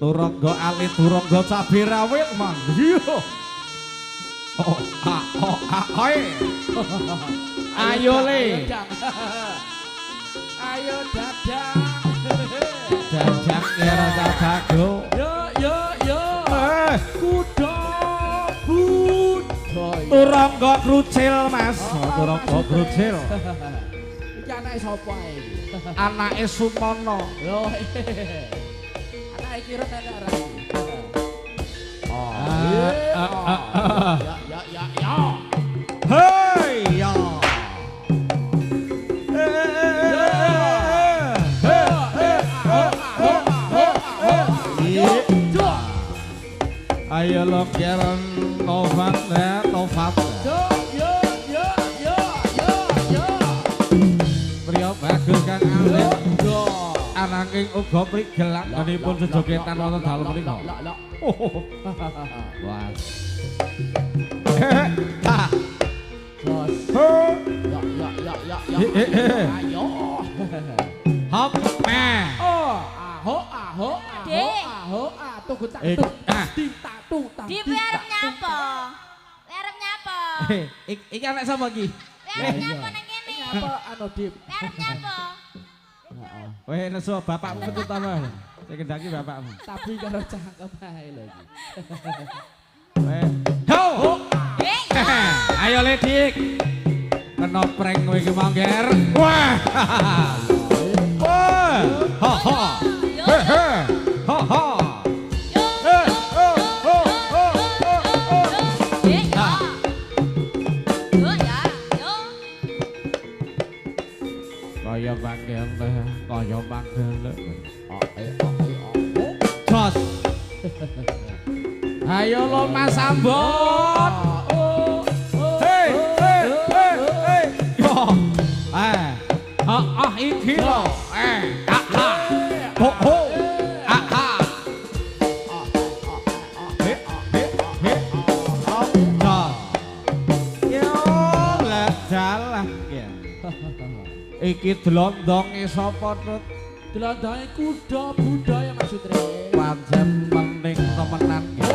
Turangga alit turangga cabe rawit mang. Iya. Ayo le. Ayo dadang. Dadang kira dadago. Yo. Kuda budaya. Turangga krucil Mas. Turangga krucil. Iki anake sapa ae? Anake Sumono. Lho. Anake kira nenek ora. Ya. Hei ya. Ayo lo keren Novat. Yo. Priya bagus kan alit. Ananging uga prigelan ngenipun sejogetan wonten dalem menika. Wah. Ayo. Hop meh. Tunggu tak. Di arep nyapa? Arep nyapa? Iki anak sapa iki? Arep nyapa nang kene? Apa anu Dip? Arep nyapa? Weh nesu bapakmu terutama. Sing kendaki bapakmu. Tapi karo cangkem ae lho iki. Weh. Ho! Ayo Ledik. Kena prank kowe iki mangger. Wah. Wah. Ha ha. He he. Ha ha. Kaya manggil kaya manggil. Jos. Ayo lo Mas Ambon. Hei. Yo. Iki lo. Ho. Iki dlondonge sapa Tut? Dlondonge kuda budaya maksudnya. Pancen penting temenan iki.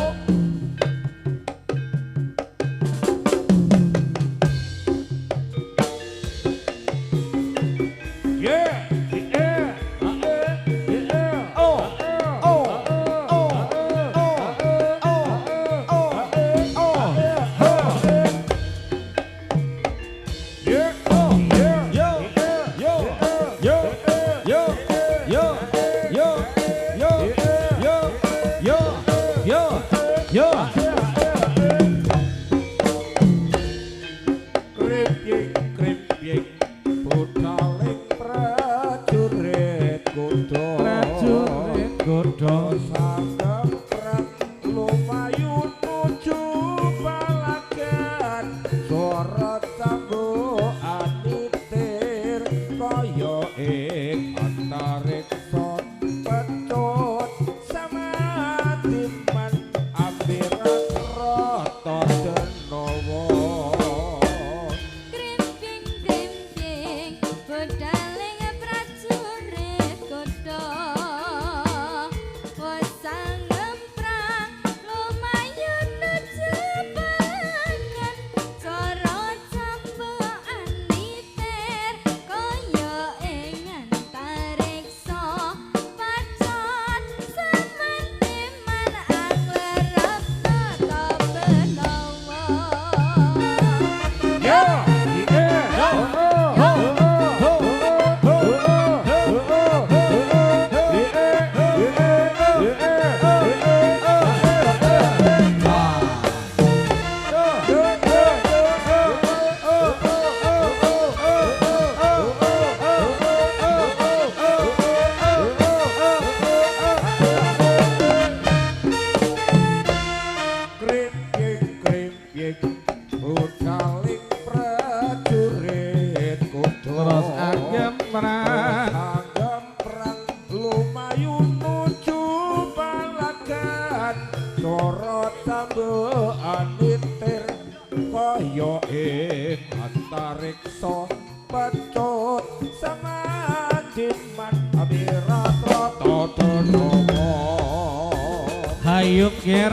Ayub Ger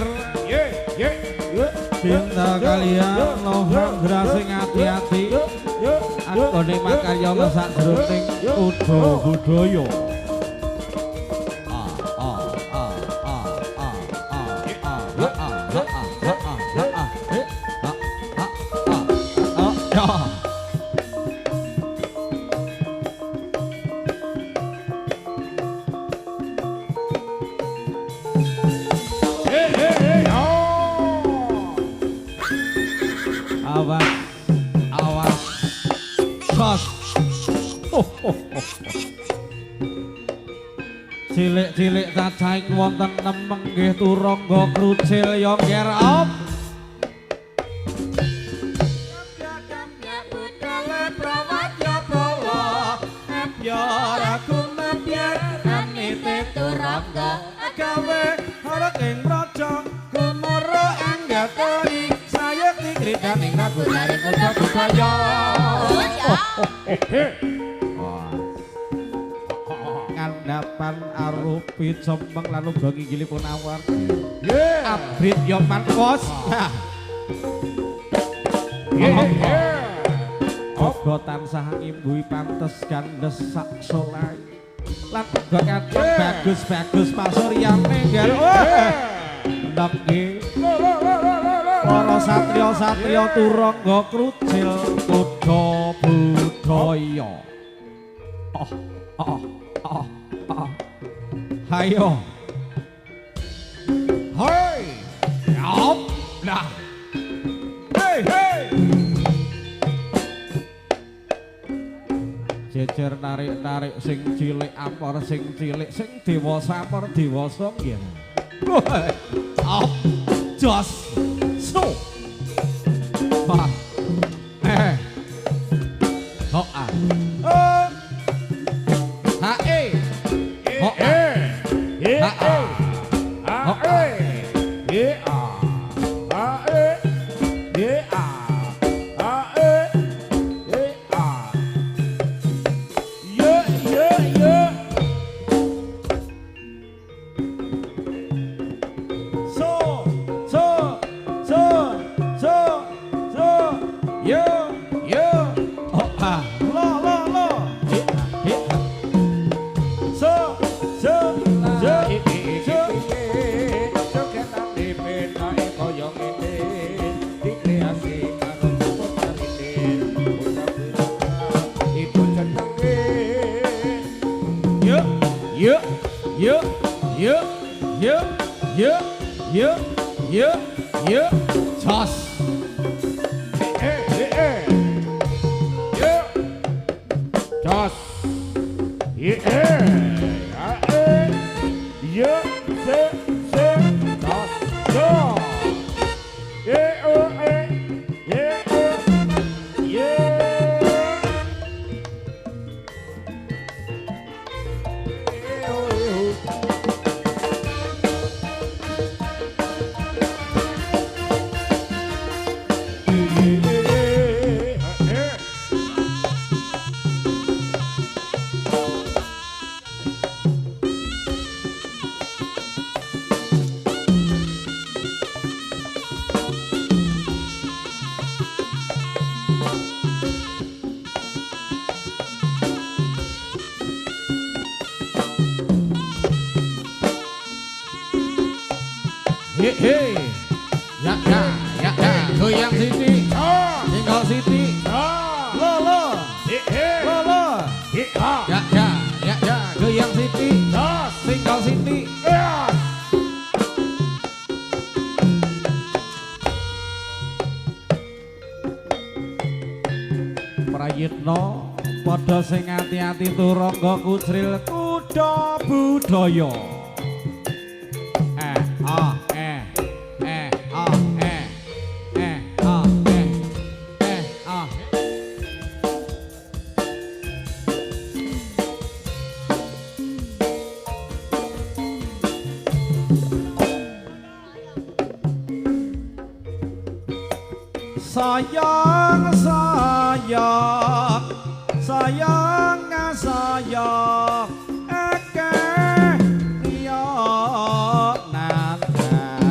cinta kalian Novendra sing hati-hati anggone makarya sak jroning budaya awas sos cilik-cilik cacahing wonten nemeng nggih turangga krucil ya nger op gawe harap ing raja kumara anggatoni sayekti kritaning naguraning uga budaya ngandhapan arupi cemeng lan uga nginggilipun awar abrit ya manpos uga tansah ngimbuhi pantes gandes sak solai lan uga katon bagus-bagus pasuryane nggal nggih para satriya-satriya turangga krucil kuda budaya hayo hoi op nah hey jejer narik-narik sing cilik apor sing cilik sing dewasa apor dewasa nggih op jos so bah ho a ha e ho a ha a ho a e a ha e e a ha e e a ye so yo oh ah lo so ketan dipet kae koyo ngene dikreasi karo putarine iku jenenge yo jos jos Hey, ya, goyang Siti, tinggal Siti, lo, ya, goyang Siti, tinggal Siti, Prayitno, padha sing ati-ati turangga kucril kuda budaya. Sayang akeh ya nanda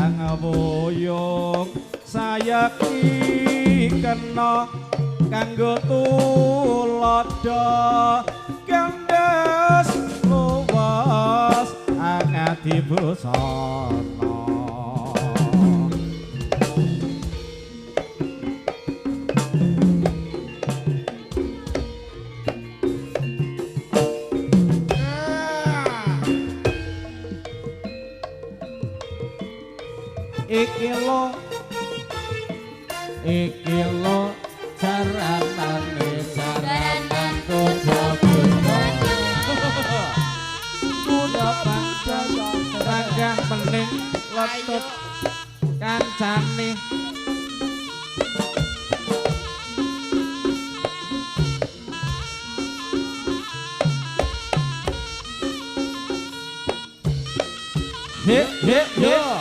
saya ki kena kanggo tulodo gandes luwes angati busana iki lo jaranane jaranan kuda-kuda kuda pancen ranggah mening letut kancane he he he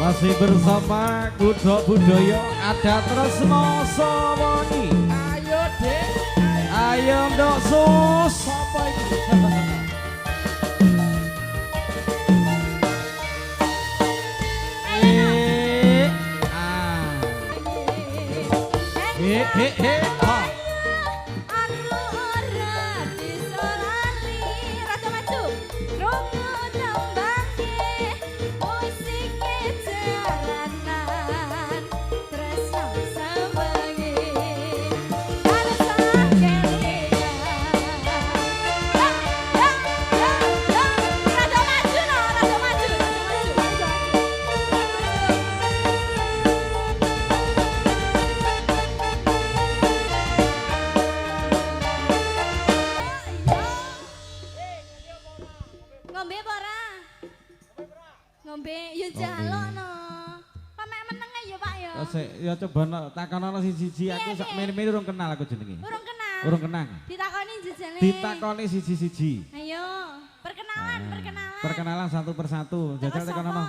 Masih bersama Kuda Budaya Adat Tresno Sawangi. Ayo Dek, Ayo Ndok Sus. apa ini? Ngombe apa ora? Ngombe yo jalokno. Kok mek meneng ya Pak ya? Ya coba takonono siji-siji aku sak mene-mene urung kenal aku jenenge. Urung kenal. Urung kenal. Ditakoni jajane? Ditakoni siji-siji. Ayo, perkenalan. Perkenalan satu persatu. Jajal tekan apa?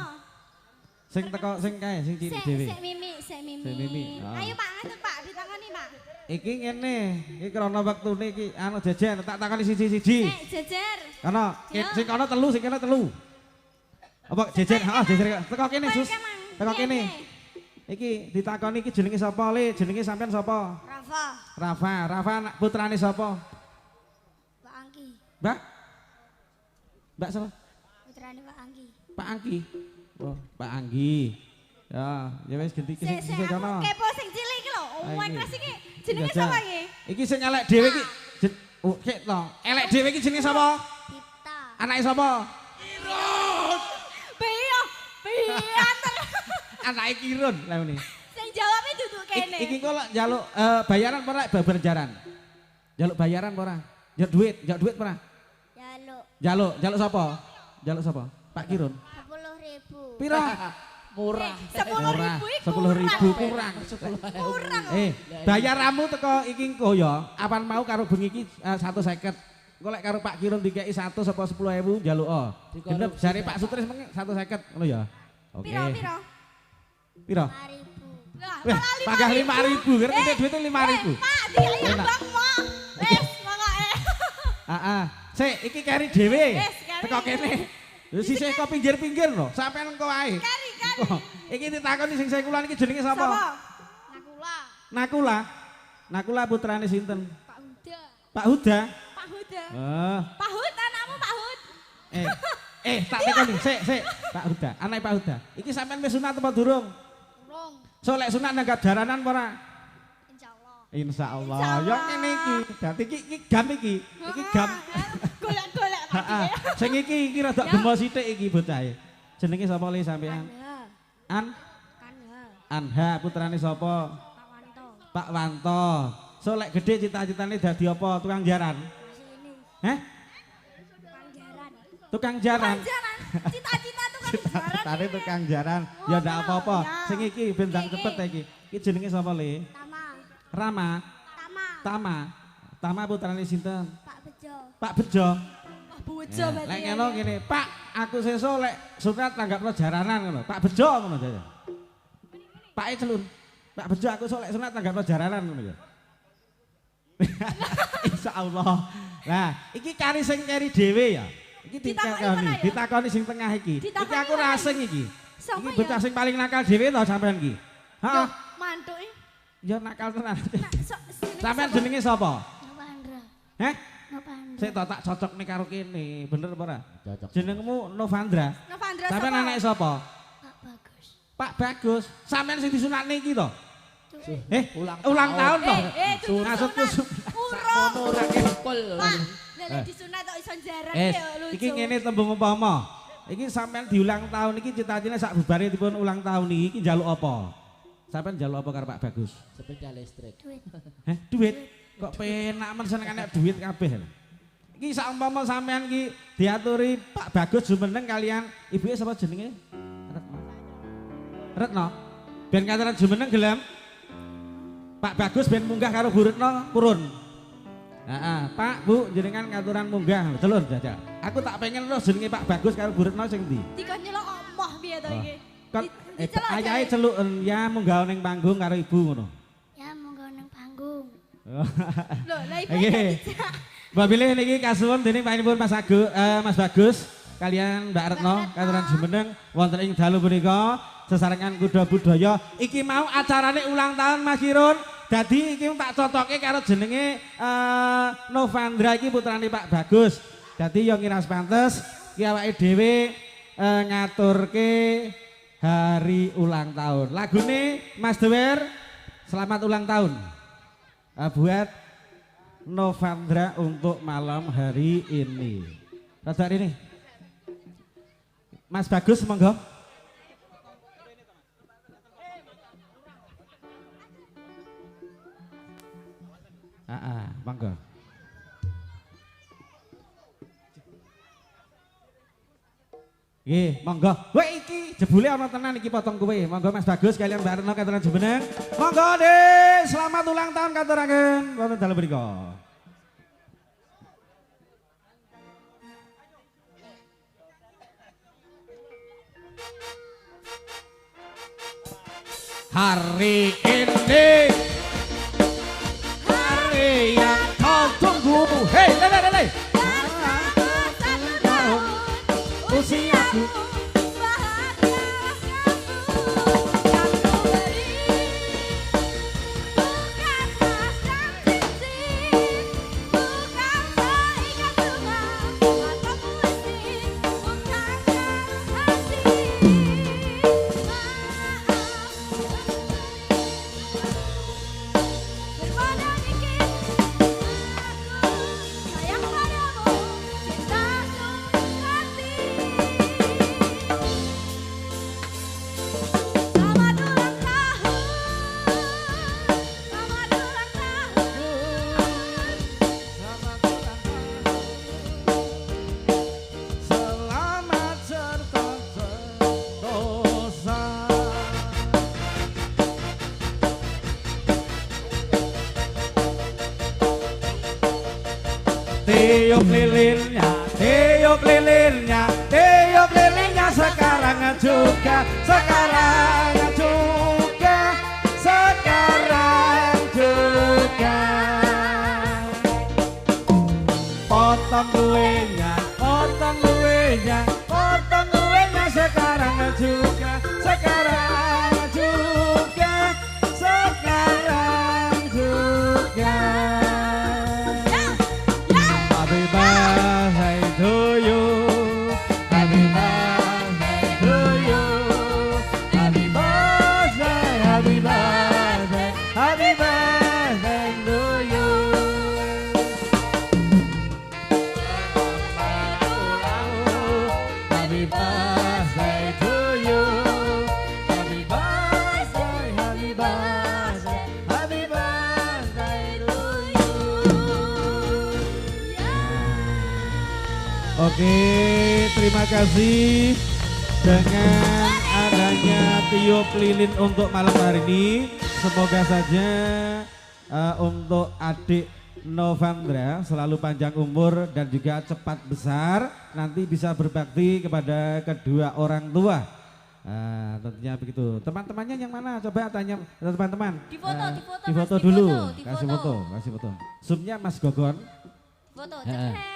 Sing teko sing kae sing cilik dhewe. Sik Mimi. Sik Mimi. Oh. Ayo Pak, ngatut Pak, ditakoni Pak. Iki ngene, iki krana wektune iki anu jejer tak takoni siji-siji. Jejer. Kana sing kana telu, sing kana telu. Apa jejer? Heeh, jejer. Teko kene, Sus. Teko kene. Iki ditakoni iki jenenge sapa, Le? Jenenge sampean sapa? Rafa anak putrane sapa? Pak Angki. Mbak sapa? Putrane Pak Angki. Pak Angki. Oh, Pak Anggi. Ya wis ganti sing kono. Kepo sing cilik iki lho. Wes iki jenenge Jajal. sapa iki? Iki sing elek dhewe iki. Oh, sik to. Elek dhewe iki jenenge sapa? Dipta. Anake sapa? Pianter. Anake Kirun lha ngene. Sing jawabnya duduk kene. Iki kok lak njaluk bayaran apa ora babar-jaran? Njaluk bayaran apa ora? Njaluk duit apa ora? Njaluk sapa? Njaluk sapa? Pak Kirun. 10.000. Pira? Murah. 10.000 kurang. Kurang. Bayaranmu teko iki engko ya. Apan mau karo bengi iki 150. Engko lek karo Pak Kirun dikeki 100 apa 10.000 njaluk. Genep jare Pak Sutris meng 150 ngono ya. Oke. Pira? 5.000. Weh, pagah 5.000, ngerti dek duitnya 5.000. Pak, dia bang mo. Wes, pokoke. Sik, iki kari dhewe. Wes, kari. Teko kene. Wis sisih kok pinggir-pinggir lho, sampean engko wae. Kari. Iki ditakoni sing sekulan iki jenenge sapa? Nakula. Nakula putrane sinten? Pak Huda. Pak Huda. Pak Hud, anakmu Pak Hud. Tak tekoni, sik. Pak Huda, anake Pak Huda. Iki sampean wis sunat apa durung? Durung. So lek sunat nanggap jaranan apa ora? Insyaallah. Insyaallah. Ya ngene iki. Dadi iki gam iki. Iki gam. Golek-golek Heeh. Sing iki rada gemo sithik iki bocahe. Jenenge sapa le sampean? Anha putrane sapa? Pak Wanto. So lek gedhe cita-citane dadi apa? Tukang jaran. Heh? Tukang jaran. Cita-cita tukang jaran. Tadi tukang jaran. Ya ndak apa-apa. Sing iki ben ndang cepet iki. Iki jenenge sapa le? Rama. Tama putrane sinten? Pak Bejo. Bu Bejo berarti. Lek ngono ngene, Pak, aku sesuk lek sunat tanggapno jaranan ngono. Pak Bejo ngono aja. Pake celun. Pak Bejo aku sesuk lek sunat tanggapno jaranan ngono ya. Insyaallah. Nah, iki kari sing keri dhewe ya. Iki ditakoni sing tengah iki. Iki aku rasing iki. Iki bocah sing paling nakal dhewe to sampean iki. Heeh. Mantuke. Ya nakal tenan. Sampean jenenge sapa? Novandra. Heh? Sik tak cocok nih karo kene, bener apa ora? Cocok. Jenengmu Novandra. Novandra sapa? Sampean anake sapa? Pak Bagus. Pak Bagus. Sampean sing disunatne iki to? Ulang tahun to? Maksudku Sakmono ora kempul. Pak, lek disunat kok iso jarak ya lucu. Iki ngene tembung umpama. Iki sampean diulang tahun iki cita-citane sak bubare dipun ulang tahun iki njaluk apa? Sampean njaluk apa karo Pak Bagus? Sepeda listrik. Duit. Duit? Kok penak men senengane nek duit kabeh. Iki saumpama sampean iki diaturi Pak Bagus jumeneng kalian ibuke sapa jenenge? Retno. Ben kataran jumeneng gelem. Pak Bagus ben munggah karo Bu Retno purun. Pak, Bu, jenengan ngaturan munggah. Celun jajal. Aku tak pengen terus jenenge Pak Bagus karo Bu Retno sing ndi? Dikon nyelok omoh piye to iki? Kan ayahe celuk ya munggah ning panggung karo ibu ngono. Ya munggah ning panggung. Lho, lah ibu iki. Mbak Bilih niki kasuwun dening panjenengan Mas Bagus kalian Mbak Retno katuran jumeneng wonten ing dalu punika sesarengan kuda budaya. Iki mau acarane ulang tahun Mas Kirun. Dadi iki tak cocoke karo jenenge Novandra iki putrane Pak Bagus. Dadi yo ngiras pantes ki awake dhewe ngaturke hari ulang tahun. Lagune Mas Dewer selamat ulang tahun. Buat Novandra untuk malam hari ini. Rada ini. Mas Bagus monggo. Monggo. Nggih, monggo. Wah iki jebule ana tenan iki potong kowe. Monggo Mas Bagus kalian Mbak Retno katuran jumeneng. Monggo deh, selamat ulang tahun katuraken wonten dalem mriku. Hari ini hari yang kau tunggu. Hei, lele. Satu tahun Usiaku bahagia kamu yang ku beri. Bukan emas dan cincin, bukan seikat bunga atau puisi, bukan jarum hati. Daripada bikin aku sayang padamu, cintaku hati. Selamat ulang tahun, selamat ulang tahun. selamat serta sentosa. Tiup lilinnya, tiup lilinnya, tiup lilinnya sekarang juga, sekarang juga, sekarang juga. Potong kuenya, potong kuenya, potong kuenya sekarang juga, sekarang juga, sekarang juga. Happy birthday to you, happy birthday to you, happy birthday, happy birthday, happy birthday to you. Happy birthday to you, happy birthday, happy birthday, happy birthday to you. Oke, terima kasih dengan adanya tiup lilin untuk malam hari ini. Semoga saja untuk adik Novandra selalu panjang umur dan juga cepat besar, nanti bisa berbakti kepada kedua orang tua. Tentunya begitu. Teman-temannya yang mana? Coba tanya teman-teman. Difoto, Di foto Mas, dulu. difoto. Kasih foto. Zoomnya Mas Gogon. Foto, cekrek.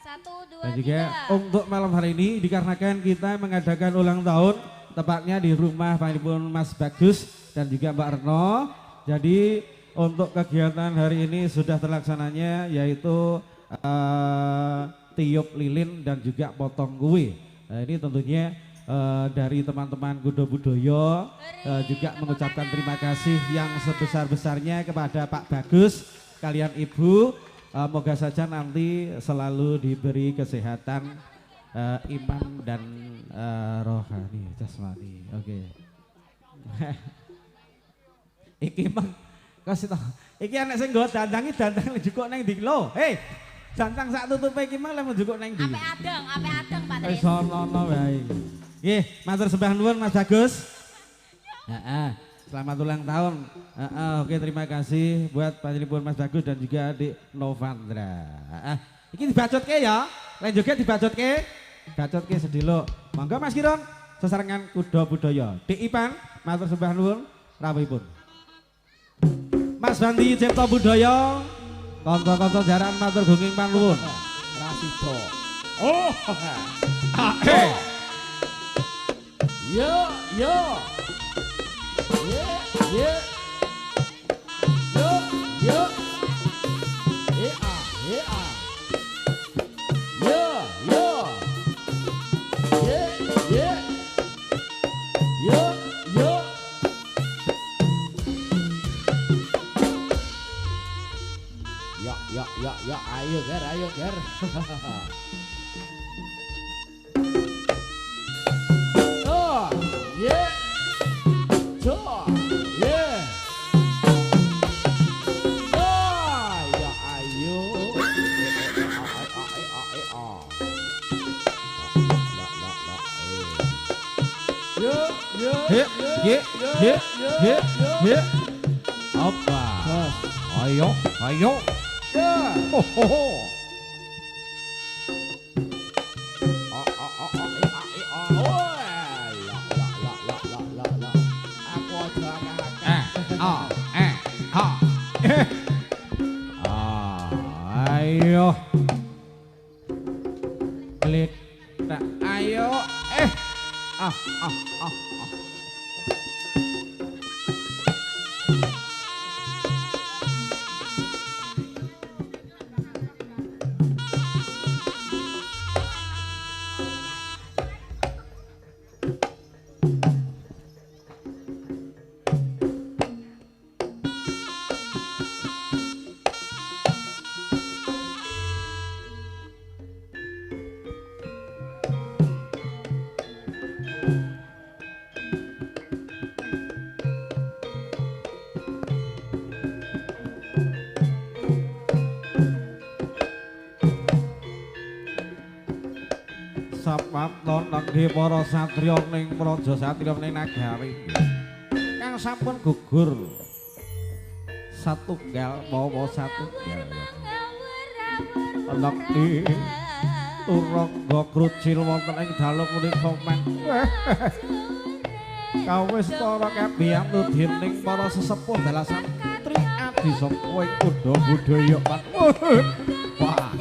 1, 2, Dan juga 3. untuk malam hari ini dikarenakan kita mengadakan ulang tahun tepatnya di rumah Panglipun Mas Bagus dan juga Mbak Retno. Jadi untuk kegiatan hari ini sudah terlaksananya yaitu tiup lilin dan juga potong kue. Nah, ini tentunya dari teman-teman Gudo Budoyo juga mengucapkan terima kasih yang sebesar-besarnya kepada Pak Bagus, kalian Ibu. Moga saja nanti selalu diberi kesehatan iman dan rohani, jasmani. Oke. Iki mang kasih tau. Iki anak sing nggo dandangi dandang njukuk nang ndi lho. Hei. Dandang sak tutupe iki mang lek njukuk nang ndi? Ape adeng Pak Wis Tris. ono wae. Nggih, matur sembah nuwun Mas Bagus. Heeh. Selamat ulang tahun. Oke, terima kasih buat Panjenengan Mas Bagus dan juga Adik Novandra. Iki dibacotke ya. Lan juga dibacotke. Bacotke sedilo. Monggo Mas Kiron, sesarengan kuda budaya. Dik Ipan, matur sembah nuwun rawuhipun. Mas Bandi Cipta Budaya, kanca-kanca jaran matur gunging panuwun. Rasido. Oh. Yo, yo. Yo, yo. Yo, yo. Yeah. Yo, yo. Yeah. Yo, yo. Ya, ayo ger. Oh, yeah. Oh, yeah. Oh, ya ayo. Ye. Apa? Ayo. Aku aja balik. Nah, ayo. Ah. Sapatan nangge para satriya ning praja satriya ning nagari kang sampun gugur satunggal mawa satunggal nangge turangga krucil wonten ing dalu punika men kawis para kabiyang dening para sesepuh dalasan tri adi saka ing kuda budaya wah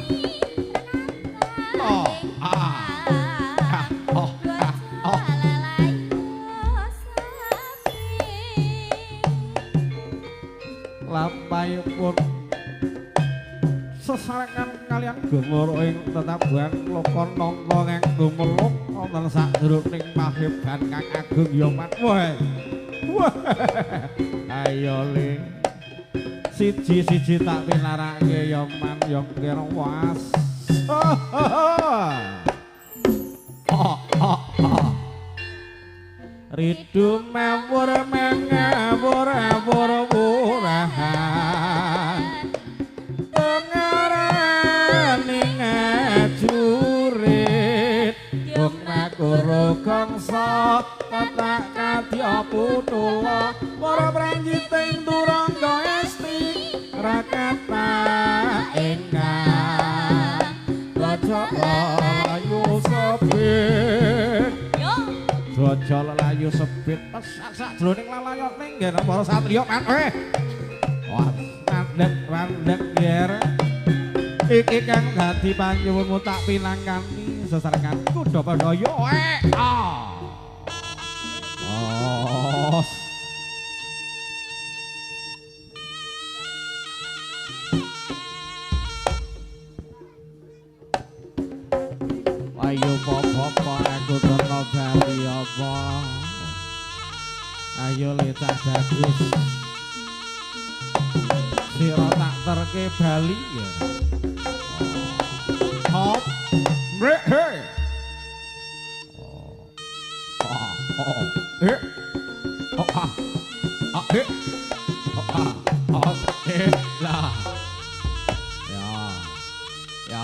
lampahipun sesarengan kalian gumara ing tetabuhan lokon nangka nganggo meluk wonten sadurunging paheban kang agung ya wah ayo le siji-siji tak pinarake ya man ya kira was ridu mawur mengawur wurahan pengaraning ajurit wong makuru kangsa tatak kadya putula para pranjiting turangga esti rakata ingkang raja ayu sepit Bojol layu sepit pesak jroning lalayot ning nggen para satriya kan mandek yer iki kang dadi panyuwunmu tak pinangkani sesarengan kuda pandaya ayo apa aku tono bali apa ayo lecah bagus sira tak terke bali ya hop brek he lah ya